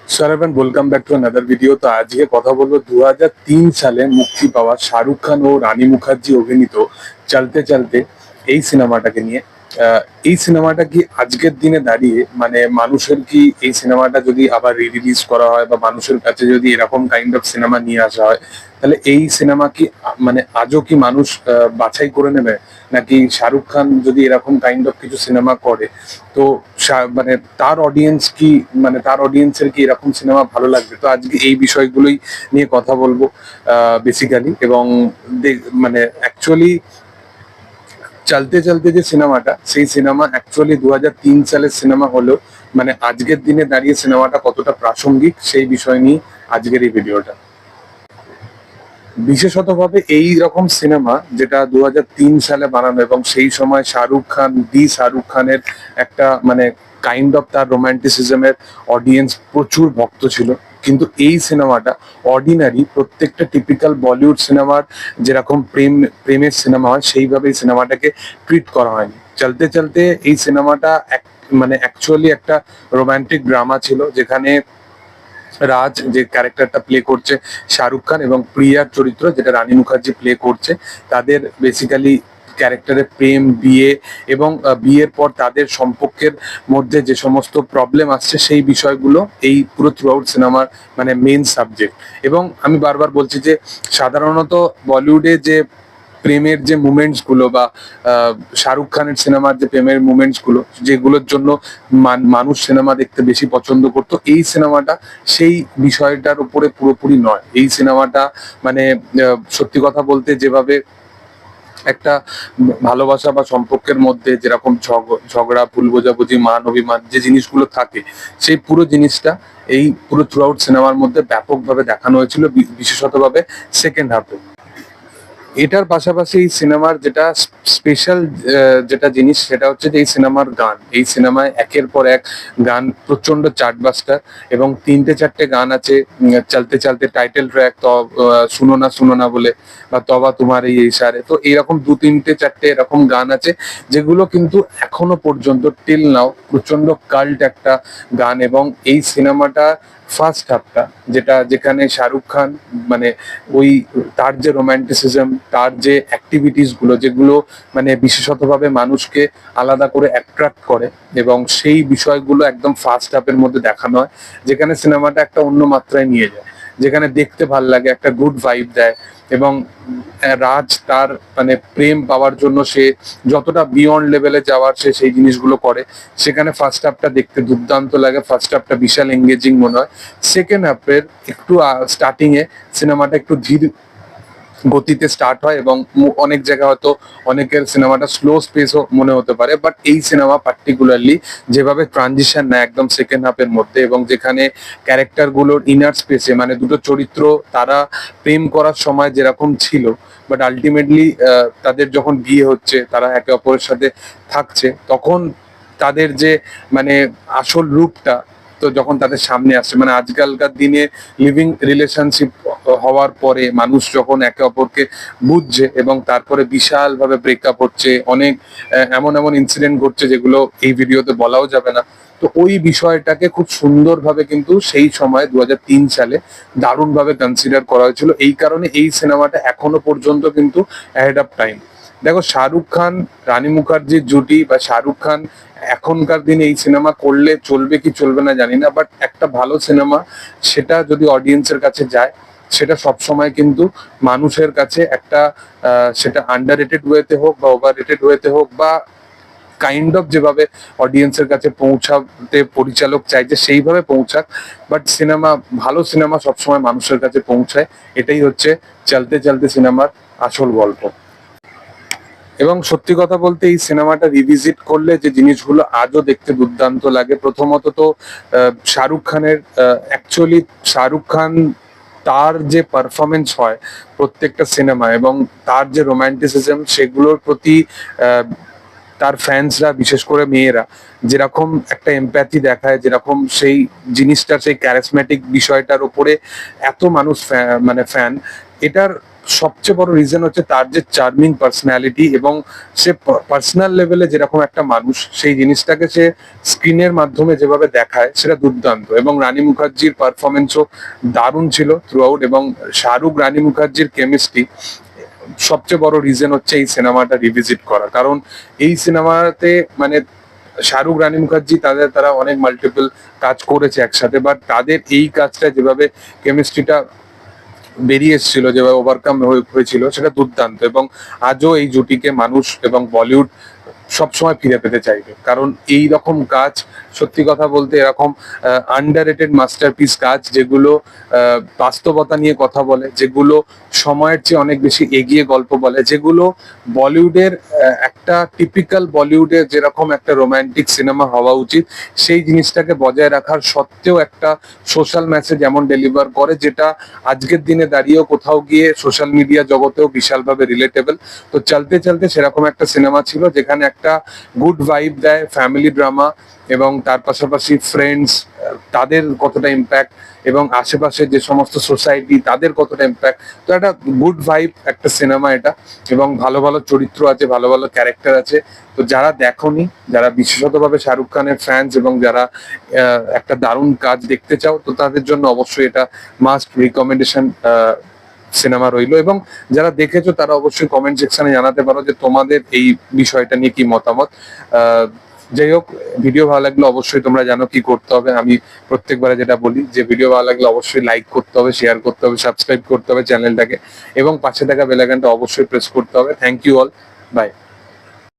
So welcome back to another video. তো আজকে কথা বলবো 2003 সালে মুক্তি পাওয়া শাহরুখ খান ও রানী মুখার্জি অভিনীত চলতে চলতে এই সিনেমাটাকে নিয়ে। এই সিনেমাটা কি আজকের দিনে দাঁড়িয়ে মানে মানুষের কি এই সিনেমাটা যদি আবার রিলিজ করা হয় বা মানুষের কাছে যদি এরকম কাইন্ড অফ সিনেমা নিয়ে আসা হয়, তাহলে এই সিনেমা কি মানে আজও কি মানুষ বাছাই করে নেবে? নাকি শাহরুখ খান যদি এরকম কাইন্ড অফ কিছু সিনেমা করে, তো মানে তার অডিয়েন্স কি, মানে তার অডিয়েন্সের কি এরকম সিনেমা ভালো লাগবে? তো আজকে এই বিষয়গুলোই নিয়ে কথা বলবো বেসিক্যালি। এবং মানে অ্যাকচুয়ালি চলতে চলতে যে সিনেমাটা, সেই সিনেমা অ্যাকচুয়ালি 2003 সালের সিনেমা হলেও মানে আজকের দিনে দাঁড়িয়ে সিনেমাটা কতটা প্রাসঙ্গিক সেই বিষয় নিয়ে আজকের এই ভিডিওটা। বিশেষতভাবে এই রকম সিনেমা যেটা 2003 সালে বানানো এবং সেই সময় শাহরুখ খানের একটা মানে কাইন্ড অফ তার রোমান্টিসিজমের অডিয়েন্স প্রচুর ভক্ত ছিল। কিন্তু এই সিনেমাটা অর্ডিনারি প্রত্যেকটা টিপিক্যাল বলিউড সিনেমার যেরকম প্রেমের সিনেমা হয় সেইভাবে এই সিনেমাটাকে ট্রিট করা হয়নি। চলতে চলতে এই সিনেমাটা মানে অ্যাকচুয়ালি একটা রোমান্টিক ড্রামা ছিল, যেখানে রাজ যে ক্যারেক্টারটা প্লে করছে শাহরুখ খান এবং প্রিয়ার চরিত্র যেটা রানী মুখার্জি প্লে করছে, তাদের বেসিক্যালি ক্যারেক্টারের প্রেম, বিয়ে এবং বিয়ের পর তাদের সম্পর্কের মধ্যে যে সমস্ত প্রবলেম আসছে সেই বিষয়গুলো এই পুরো থ্রু আউট সিনেমার মানে মেন সাবজেক্ট। এবং আমি বারবার বলছি যে সাধারণত বলিউডে যে প্রেমের যে মুমেন্টস গুলো বা শাহরুখ খানের সিনেমার যে প্রেমের মুমেন্টস গুলো যেগুলোর জন্য মানুষ সিনেমা দেখতে বেশি পছন্দ করতো, এই সিনেমাটা সেই বিষয়টার উপরে পুরোপুরি নয়। এই সিনেমাটা মানে সত্যি কথা বলতে যেভাবে একটা ভালোবাসা বা সম্পর্কের মধ্যে যেরকম ঝগড়া, ভুল বোঝাবুঝি, মান অভিমান যে জিনিসগুলো থাকে, সেই পুরো জিনিসটা এই পুরো থ্রু আউট সিনেমার মধ্যে ব্যাপকভাবে দেখানো হয়েছিল, বিশেষতভাবে সেকেন্ড হাফে। এটার পাশাপাশি এই সিনেমার যেটা স্পেশাল যেটা জিনিস, সেটা হচ্ছে যে এই সিনেমার গান। এই সিনেমায় একের পর এক গান প্রচন্ড চার্টবাস্টার এবং 3-4টে গান আছে। চলতে চলতে টাইটেল ট্র্যাক, তো শুনো না বলে, বা তবা তোমার এই ইশারে, তো এরকম 2-3-4টে এরকম গান আছে যেগুলো কিন্তু এখনো পর্যন্ত টিল নাও প্রচন্ড কাল্ট একটা গান। এবং এই সিনেমাটা ফার্স্ট হাফটা যেখানে শাহরুখ খান মানে ওই তার যে রোমান্টিসিজম, তার যে অ্যাক্টিভিটিস গুলো যেগুলো মানে বিশেষতভাবে মানুষকে আলাদা করে অ্যাট্রাক্ট করে, এবং সেই বিষয়গুলো একদম ফার্স্ট হাফের মধ্যে দেখানো হয়, যেখানে সিনেমাটা একটা অন্য মাত্রায় নিয়ে যায়, যেখানে দেখতে ভাল লাগে, একটা গুড ভাইব দেয়। এবং রাজ তার মানে প্রেম পাওয়ার জন্য সে যতটা বিয়ন্ড লেভেলে যাওয়ার সে সেই জিনিসগুলো করে। সেখানে ফার্স্ট হাফটা দেখতে দুর্দান্ত লাগে, ফার্স্ট হাফটা বিশাল এঙ্গেজিং মনে হয়। সেকেন্ড হাফের একটু স্টার্টিং এ সিনেমাটা একটু ধীর গতিতে স্টার্ট হয় এবং অনেক জায়গায় হয়তো অনেকের সিনেমাটা স্লো স্পেসও মনে হতে পারে, বাট এই সিনেমা পার্টিকুলারলি যেভাবে ট্রানজিশন নেয় একদম সেকেন্ড হাফের মধ্যে, এবং যেখানে ক্যারেক্টার গুলোর ইনার স্পেসে মানে দুটো চরিত্র তারা প্রেম করার সময় যেরকম ছিল, বাট আলটিমেটলি তাদের যখন বিয়ে হচ্ছে, তারা একে অপরের সাথে থাকছে, তখন তাদের যে মানে আসল রূপটা তো যখন তাদের সামনে আসছে, মানে আজকালকার দিনে লিভিং রিলেশনশিপ হওয়ার পরে মানুষ যখন একে অপরকে বুঝছে এবং তারপরে বিশাল ভাবে ব্রেকআপ হচ্ছে, অনেক এমন এমন ইনসিডেন্ট ঘটছে যেগুলো এই ভিডিওতে বলাও যাবে না। তো ওই বিষয়টাকে খুব সুন্দরভাবে কিন্তু সেই সময় 2003 সালে দারুণভাবে কনসিডার করা হয়েছিল। এই কারণে এই সিনেমাটা এখনো পর্যন্ত কিন্তু অ্যাহেড অফ টাইম। দেখো, শাহরুখ খান রানী মুখার্জির জুটি বা শাহরুখ খান এখনকার দিনে এই সিনেমা করলে চলবে কি চলবে না জানি না, বাট একটা ভালো সিনেমা সেটা যদি অডিয়েন্সের কাছে যায়, সেটা সবসময় কিন্তু মানুষের কাছে একটা সেটা আন্ডার রেটেড ওয়েতে হোক বা ওভার রেটেড ওয়েতে হোক বা কাইন্ড অফ যেভাবে অডিয়েন্সের কাছে পৌঁছাতে পরিচালক চাইছে সেইভাবে পৌঁছাক, বাট ভালো সিনেমা সবসময় মানুষের কাছে পৌঁছায়। এটাই হচ্ছে চলতে চলতে সিনেমার আসল গল্প। এবং সত্যি কথা বলতে এই সিনেমাটা রিভিজিট করলে যে জিনিসগুলো আজও দেখতে দুর্দান্ত লাগে, প্রথমত তো শাহরুখ খানের অ্যাকচুয়ালি শাহরুখ খান তার যে পারফরমেন্স হয় প্রত্যেকটা সিনেমা এবং তার যে রোমান্টিসিজম, সেগুলোর প্রতি তার ফ্যান্সরা, বিশেষ করে মেয়েরা যেরকম একটা এমপ্যাথি দেখায়, যেরকম সেই জিনিসটার সেই ক্যারিসম্যাটিক বিষয়টার উপরে এত মানুষ মানে ফ্যান, এটার সবচেয়ে বড় রিজন হচ্ছে তার যে চার্মিং পার্সোনালিটি, এবং সে পার্সোনাল লেভেলে যেরকম একটা মানুষ, সেই জিনিসটাকে সে স্ক্রিনের মাধ্যমে যেভাবে দেখায় সেটা দুর্দান্ত। এবং রানী মুখার্জির পারফরমেন্সও দারুণ ছিল থ্রু আউট, এবং শাহরুখ রানী মুখার্জির কেমিস্ট্রি সবচেয়ে বড় রিজন হচ্ছে এই সিনেমাটা রিভিজিট করা। কারণ এই সিনেমাতে মানে শাহরুখ রানী মুখার্জি তারা অনেক মাল্টিপল কাজ করেছে একসাথে, বাট তাদের এই কাজটা যেভাবে কেমিস্ট্রিটা বেরিয়ে এসেছিল, যেভাবে ওভারকাম হয়েছিল, সেটা দুর্দান্ত। এবং আজও এই জুটিকে মানুষ এবং বলিউড সবসময় ফিরে পেতে চাইবে, কারণ এই রকম কাজ, সত্যি কথা বলতে এরকম আন্ডাররেটেড মাস্টারপিস কাজ, যেগুলো বাস্তবতা নিয়ে কথা বলে, যেগুলো সময়ের চেয়ে অনেক বেশি এগিয়ে গল্প বলে, যেগুলো বলিউডের একটা টিপিক্যাল বলিউডের যেরকম একটা রোমান্টিক সিনেমা হওয়া উচিত, সেই জিনিসটাকে বজায় রাখার সত্ত্বেও একটা সোশ্যাল মেসেজ এমন ডেলিভার করে, যেটা আজকের দিনে দাঁড়িয়েও কোথাও গিয়ে সোশ্যাল মিডিয়া জগতেও বিশালভাবে রিলেটেবল। তো চলতে চলতে সেরকম একটা সিনেমা ছিল, যেখানে একটা গুড ভাইব দেয়, ফ্যামিলি ড্রামা, এবং তার পাশাপাশি ফ্রেন্ডস তাদের কতটা ইম্প্যাক্ট, এবং আশেপাশে যে সমস্ত সোসাইটি তাদের কতটা ইম্প্যাক্ট। তো একটা গুড ভাইব একটা সিনেমা এটা, এবং ভালো ভালো চরিত্র আছে, ভালো ভালো ক্যারেক্টার আছে। তো যারা দেখোনি, যারা বিশেষতভাবে শাহরুখ খানের ফ্যান্স, এবং যারা একটা দারুণ কাজ দেখতে চাও, তো তাদের জন্য অবশ্যই এটা মাস্ট রিকমেন্ডেশন সিনেমা রইলো। এবং যারা দেখেছো তারা অবশ্যই কমেন্ট সেকশনে জানাতে পারো যে তোমাদের এই বিষয়টা নিয়ে কি মতামত। যাই হোক, ভিডিও ভালো লাগলে অবশ্যই তোমরা জানো কি করতে হবে। আমি প্রত্যেকবারে যেটা বলি, যে ভিডিও ভালো লাগলে অবশ্যই লাইক করতে হবে, শেয়ার করতে হবে, সাবস্ক্রাইব করতে হবে চ্যানেলটাকে, এবং পাশে থাকা বেল আইকনটা অবশ্যই প্রেস করতে হবে। Thank you all, by.